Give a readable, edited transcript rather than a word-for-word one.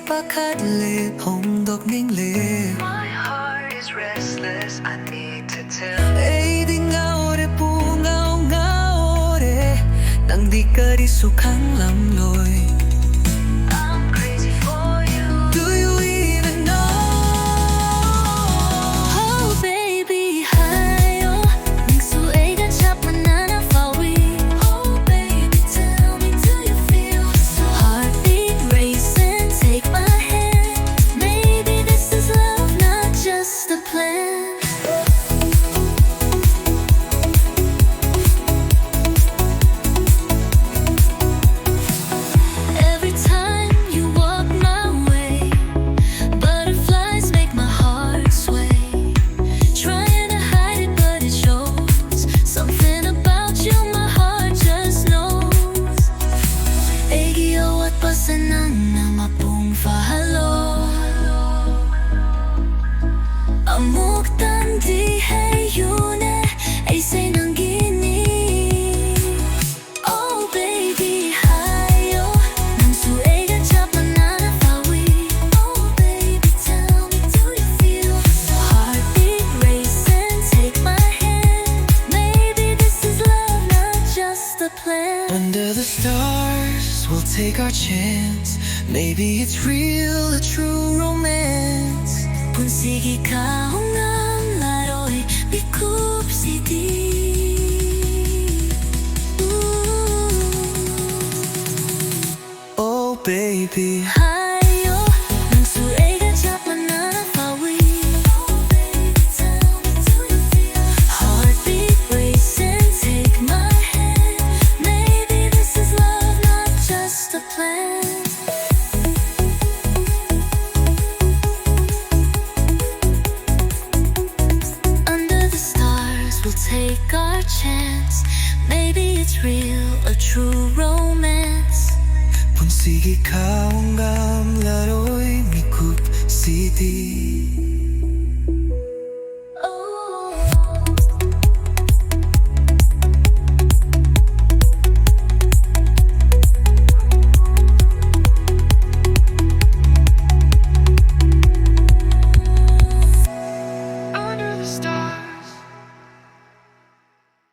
pakadli hongdok ngingle. My heart is restless, I need to tell. Ay di ngaore pu ngaore nang di ka risukang lamloy. I'm crazy for you. Do you even know? Oh baby, hayo ning suay gan chap manana fawi. Oh baby, tell me, do you feel so? Heartbeat racing, take my hand. Maybe this is love, not just a plan. Every time you walk my way, butterflies make my heart sway. Trying to hide it, but it shows. Something about you, my heart just knows. Egyo at pasanang na mapung fahalo. Amok tan di hey yune, ay say nang gini. Oh baby, hayo nang suay gan chap manana fawi. Oh baby, tell me, do you feel so? Heartbeat racing, take my hand. Maybe this is love, not just a plan. Under the stars, we'll take our chance. Maybe it's real, a true romance. Punsigi ka hongam laroy mikuptagi. Oh baby, Hayo nang suay gan chap manana fawi. Oh baby, tell me, do you feel so? Heartbeat racing, take my hand. Maybe this is love, not just a plan. Under the stars, we'll take our chance. Maybe it's real, a true romance. punsigi ka hanggang laroy mikuptagi. Oh. Under the stars.